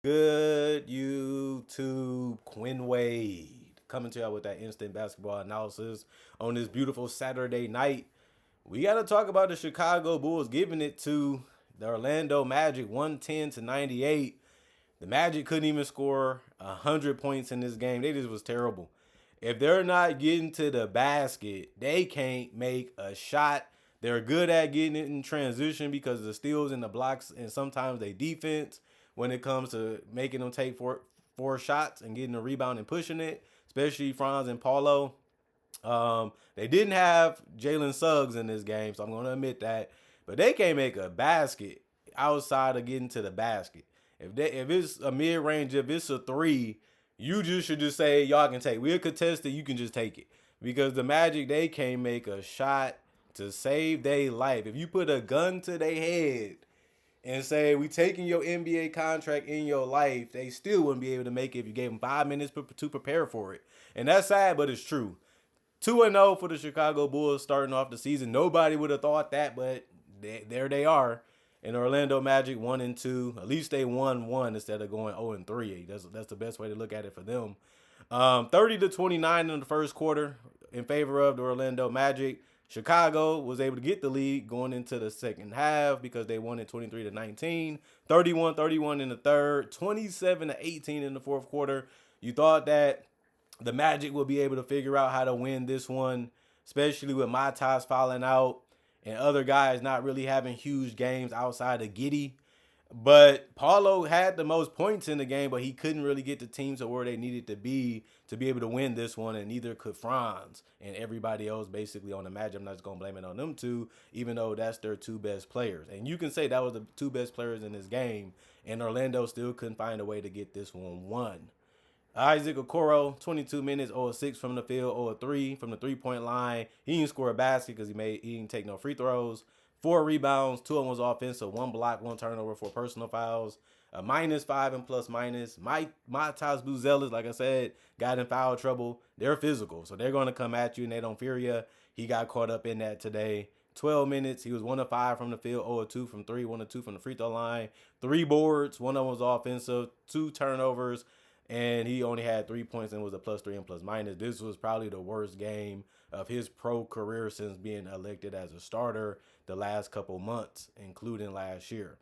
Good YouTube, Quinn Wade coming to y'all with that instant basketball analysis on this beautiful Saturday night. We got to talk about the Chicago Bulls giving it to the Orlando Magic 110-98. The Magic couldn't even score 100 points in this game. They just was terrible. If they're not getting to the basket, they can't make a shot. They're good at getting it in transition because of the steals and the blocks and sometimes they defense when it comes to making them take four shots and getting a rebound and pushing it, especially Franz and Paulo. They didn't have Jalen Suggs in this game, so I'm going to admit that. But they can't make a basket outside of getting to the basket. If it's a mid range, if it's a three, you just should just say y'all can take. We'll contest it. You can just take it because the Magic they can't make a shot to save their life. If you put a gun to their head and say we taking your NBA contract in your life, they still wouldn't be able to make it if you gave them 5 minutes to prepare for it. And that's sad, but it's true. 2-0 for the Chicago Bulls starting off the season. Nobody would have thought that, but there they are. And Orlando Magic 1-2. At least they won one instead of going 0-3. That's the best way to look at it for them. 30-29 in the first quarter in favor of the Orlando Magic. Chicago was able to get the lead going into the second half because they won it 23-19. 31-31 in the third. 27-18 in the fourth quarter. You thought that the Magic will be able to figure out how to win this one, especially with Matas falling out and other guys not really having huge games outside of Giddy. But Paulo had the most points in the game, but he couldn't really get the team to where they needed to be able to win this one, and neither could Franz and everybody else basically on the Magic. I'm not just going to blame it on them two, even though that's their two best players. And you can say that was the two best players in this game, and Orlando still couldn't find a way to get this one won. Isaac Okoro, 22 minutes, 0-6 from the field, 0-3 from the three-point line. He didn't score a basket because he didn't take no free throws. 4 rebounds, 2 of them was offensive, 1 block, 1 turnover, 4 personal fouls. A -5 and plus minus. My Taz Buzelis, like I said, got in foul trouble. They're physical, so they're going to come at you and they don't fear you. He got caught up in that today. 12 minutes. He was 1 of 5 from the field, 0 of 2 from 3, 1 of 2 from the free throw line. 3 boards, 1 of them was offensive, 2 turnovers, and he only had 3 points and was a +3 and plus minus. This was probably the worst game of his pro career since being elected as a starter the last couple months, including last year.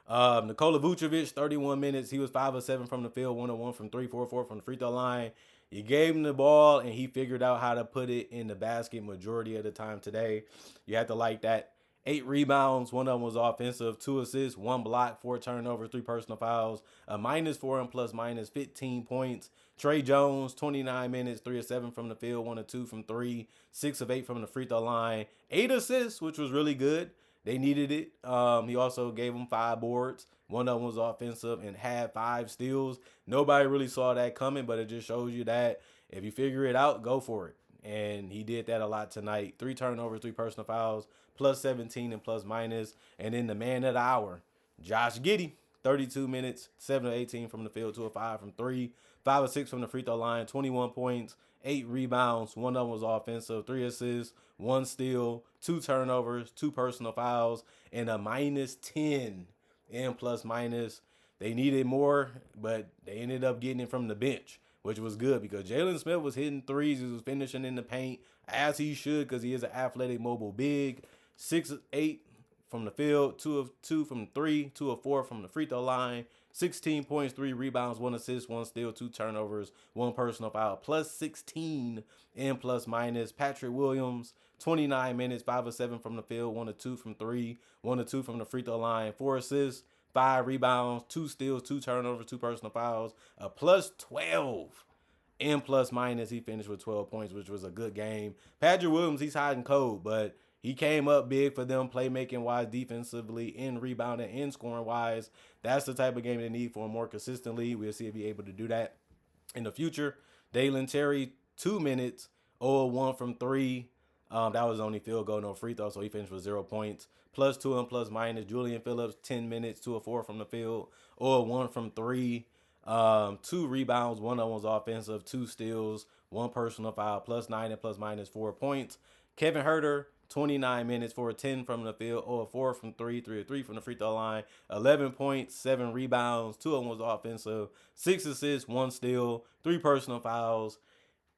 Nikola Vucevic, 31 minutes. He was 5 of 7 from the field, 1 of 1 from 3, 4 of 4 from the free throw line. You gave him the ball, and he figured out how to put it in the basket majority of the time today. You have to like that. 8 rebounds, 1 of them was offensive, 2 assists, 1 block, 4 turnovers, 3 personal fouls, a -4 and plus minus 15 points. Trey Jones, 29 minutes, 3 of 7 from the field, 1 of 2 from 3, 6 of 8 from the free throw line, 8 assists, which was really good. They needed it. He also gave them 5 boards. 1 of them was offensive and had 5 steals. Nobody really saw that coming, but it just shows you that if you figure it out, go for it. And he did that a lot tonight. 3 turnovers, 3 personal fouls, plus 17 and plus minus. And then the man of the hour, Josh Giddey, 32 minutes, 7 of 18 from the field, 2 of 5 from 3, 5 of 6 from the free throw line, 21 points, 8 rebounds, 1 of them was offensive, 3 assists, 1 steal, 2 turnovers, 2 personal fouls, and a -10 in plus minus. They needed more, but they ended up getting it from the bench, which was good because Jalen Smith was hitting threes. He was finishing in the paint as he should because he is an athletic, mobile big. 6 of 8 from the field, 2 of 2 from 3, 2 of 4 from the free throw line. 16 points, 3 rebounds, 1 assist, 1 steal, 2 turnovers, 1 personal foul, plus 16 in plus minus. Patrick Williams, 29 minutes, 5 of 7 from the field, 1 of 2 from 3, 1 of 2 from the free throw line, 4 assists, 5 rebounds, 2 steals, 2 turnovers, 2 personal fouls, a plus 12 in plus minus. He finished with 12 points, which was a good game. Patrick Williams, he's hiding cold, but he came up big for them, playmaking wise, defensively, and rebounding, and scoring wise. That's the type of game they need for him more consistently. We'll see if he's able to do that in the future. Dalen Terry, 2 minutes, 0 of 1 from 3. That was only field goal, no free throw, so he finished with 0 points. Plus 2 and plus minus. Julian Phillips, 10 minutes, 2 of 4 from the field, 0 of 1 from 3. 2 rebounds, 1 of them was offensive, 2 steals, 1 personal foul, plus 9 and plus minus 4 points. Kevin Herter, 29 minutes, 4 of 10 from the field, 0 of 4 from 3 of 3 from the free throw line, 11 points, 7 rebounds, 2 of them was offensive, 6 assists, 1 steal, 3 personal fouls.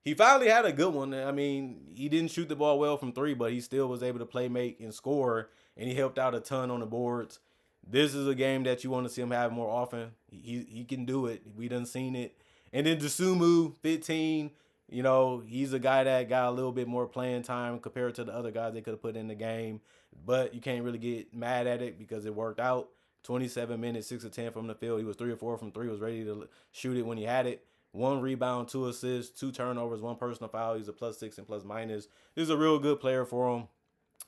He finally had a good one. I mean, he didn't shoot the ball well from 3, but he still was able to play, make, and score, and he helped out a ton on the boards. This is a game that you want to see him have more often. He can do it. We done seen it. And then Dosunmu, 15. You know, he's a guy that got a little bit more playing time compared to the other guys they could have put in the game. But you can't really get mad at it because it worked out. 27 minutes, 6 of 10 from the field. He was 3 or 4 from 3. Was ready to shoot it when he had it. 1 rebound, 2 assists, 2 turnovers, 1 personal foul. He's a +6 and +. This is a real good player for him.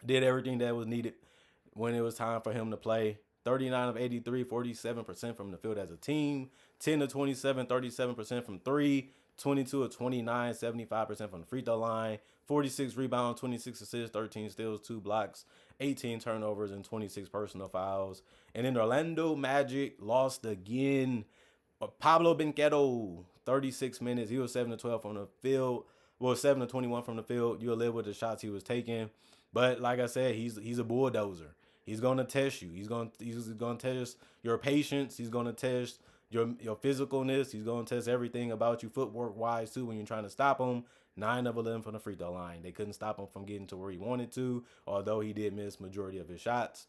Did everything that was needed when it was time for him to play. 39 of 83, 47% from the field as a team. 10 of 27, 37% from 3. 22 of 29, 75% from the free throw line. 46 rebounds, 26 assists, 13 steals, 2 blocks, 18 turnovers, and 26 personal fouls. And then Orlando Magic lost again. Pablo Banchero, 36 minutes. He was 7 of 12 from the field. Well, 7 of 21 from the field. You'll live with the shots he was taking. But like I said, he's a bulldozer. He's gonna test you. He's gonna test your patience. He's gonna test your physicalness. He's gonna test everything about you footwork wise too when you're trying to stop him. 9 of 11 from the free throw line. They couldn't stop him from getting to where he wanted to, although he did miss majority of his shots.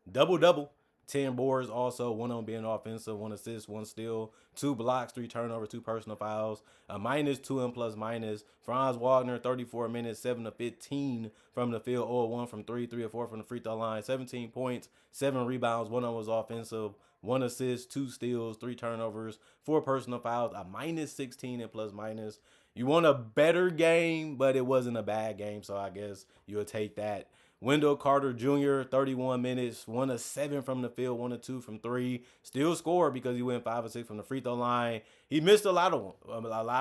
Double-double. 10 boards also, 1 on being offensive, 1 assist, 1 steal, 2 blocks, 3 turnovers, 2 personal fouls, a -2 and +. Franz Wagner, 34 minutes, 7 of 15 from the field, 0 of 1 from 3 of 4 from the free throw line, 17 points, 7 rebounds, 1 of them was offensive, 1 assist, 2 steals, 3 turnovers, 4 personal fouls, a -16 and +. You want a better game, but it wasn't a bad game, so I guess you'll take that. Wendell Carter Jr., 31 minutes, 1 of 7 from the field, 1 of 2 from 3. Still scored because he went 5 of 6 from the free throw line. He missed a lot of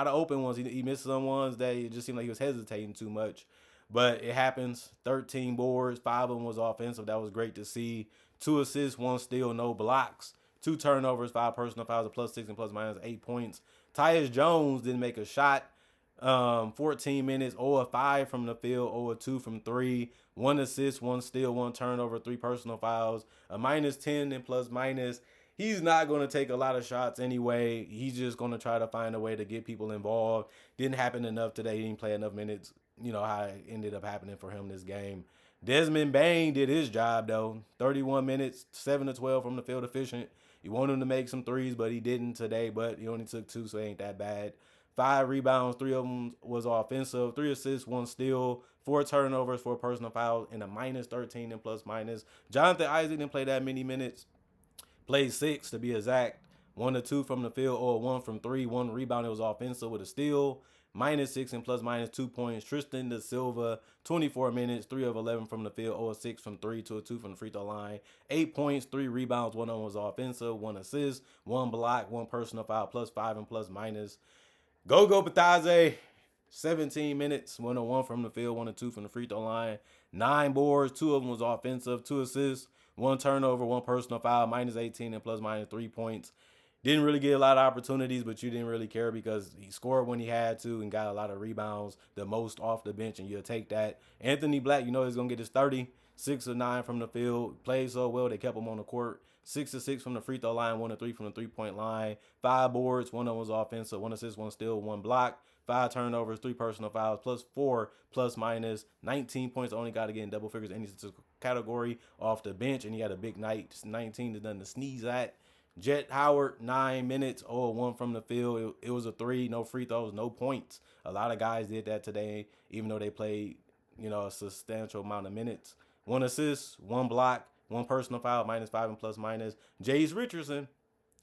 open ones. He missed some ones that it just seemed like he was hesitating too much. But it happens. 13 boards, 5 of them was offensive. That was great to see. 2 assists, 1 steal, no blocks. 2 turnovers, 5 personal fouls, a +6 and +-8 points. Tyus Jones didn't make a shot. 14 minutes, 0 of 5 from the field, 0 of 2 from 3, 1 assist, 1 steal, 1 turnover, 3 personal fouls, a -10 and +-. He's not going to take a lot of shots anyway. He's just going to try to find a way to get people involved. Didn't happen enough today. He didn't play enough minutes. You know how it ended up happening for him this game. Desmond Bane did his job, though. 31 minutes, 7 of 12 from the field, efficient. You want him to make some threes, but he didn't today. But he only took 2, so it ain't that bad. 5 rebounds, 3 of them was offensive, 3 assists, 1 steal, 4 turnovers, 4 personal fouls, and a -13 and +-. Jonathan Isaac didn't play that many minutes. Played 6 to be exact. 1 of 2 from the field, or 1 from 3. 1 rebound, it was offensive with a steal. -6 and +-2 points. Tristan Da Silva, 24 minutes, 3 of 11 from the field, 0 of 6 from 3, 2 of 2 from the free throw line. 8 points, 3 rebounds, 1 of them was offensive, 1 assist, 1 block, 1 personal foul, +5 and +-. Gogo Bitadze, 17 minutes, 1 of 1 from the field, 1 of 2 from the free throw line. 9 boards, 2 of them was offensive, 2 assists, 1 turnover, 1 personal foul, -18 and +-3 points. Didn't really get a lot of opportunities, but you didn't really care because he scored when he had to and got a lot of rebounds, the most off the bench, and you'll take that. Anthony Black, you know he's going to get his 30. 6 of 9 from the field. Played so well, they kept him on the court. 6 of 6 from the free throw line, 1 of 3 from the three-point line. 5 boards, 1 of them was offensive, 1 assist, 1 steal, 1 block. 5 turnovers, 3 personal fouls, +4, +-. 19 points, only got to get in double figures in any category off the bench, and he had a big night. 19 is nothing to sneeze at. Jet Howard, 9 minutes, 0 of 1 from the field. It was a 3, no free throws, no points. A lot of guys did that today, even though they played, a substantial amount of minutes. 1 assist, 1 block, 1 personal foul, -5 and +-. Jace Richardson,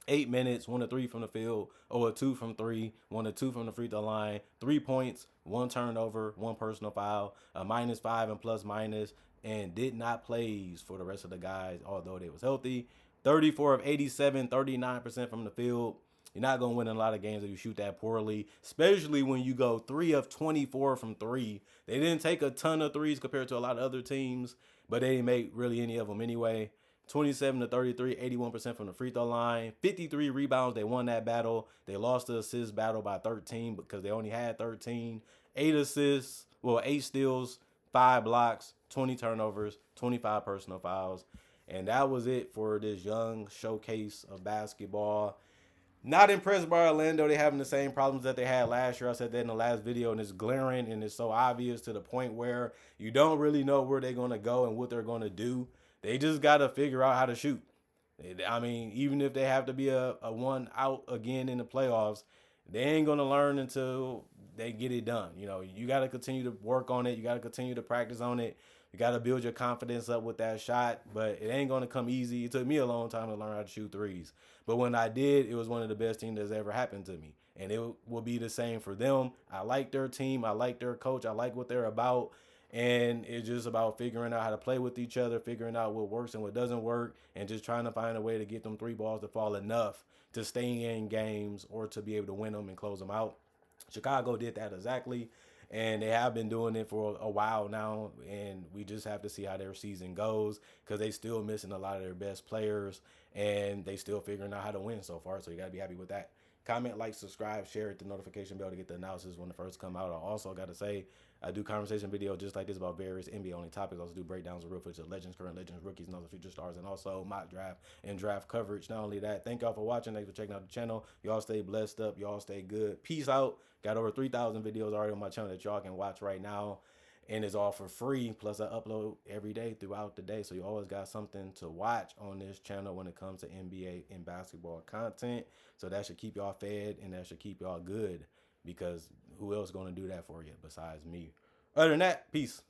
8 minutes, 1 of 3 from the field, 0 of 2 from 3, 1 of 2 from the free throw line, 3 points, 1 turnover, 1 personal foul, a -5 and +-, and did not plays for the rest of the guys, although they was healthy. 34 of 87, 39% from the field. You're not going to win a lot of games if you shoot that poorly, especially when you go 3 of 24 from 3. They didn't take a ton of threes compared to a lot of other teams, but they didn't make really any of them anyway. 27 to 33, 81% from the free throw line. 53 rebounds. They won that battle. They lost the assist battle by 13 because they only had 13. 8 assists, 8 steals, 5 blocks, 20 turnovers, 25 personal fouls. And that was it for this young showcase of basketball. Not impressed by Orlando. They having the same problems that they had last year. I said that in the last video, and it's glaring and it's so obvious to the point where you don't really know where they're going to go and what they're going to do. They just got to figure out how to shoot. I mean, even if they have to be a one out again in the playoffs, they ain't going to learn until they get it done. You know, you got to continue to work on it. You got to continue to practice on it. You got to build your confidence up with that shot, but it ain't going to come easy. It took me a long time to learn how to shoot threes. But when I did, it was one of the best things that's ever happened to me. And it will be the same for them. I like their team. I like their coach. I like what they're about. And it's just about figuring out how to play with each other, figuring out what works and what doesn't work, and just trying to find a way to get them three balls to fall enough to stay in games or to be able to win them and close them out. Chicago did that exactly, and they have been doing it for a while now, and we just have to see how their season goes because they still missing a lot of their best players, and they still figuring out how to win so far, so you got to be happy with that. Comment, like, subscribe, share, hit the notification bell to get the analysis when it first come out. I also got to say, I do conversation videos just like this about various NBA only topics. I also do breakdowns of real footage of legends, current legends, rookies, and other future stars, and also mock draft and draft coverage. Not only that, thank y'all for watching. Thanks for checking out the channel. Y'all stay blessed up. Y'all stay good. Peace out. Got over 3,000 videos already on my channel that y'all can watch right now. And it's all for free. Plus, I upload every day throughout the day. So you always got something to watch on this channel when it comes to NBA and basketball content. So that should keep y'all fed and that should keep y'all good because who else going to do that for you besides me? Other than that, peace.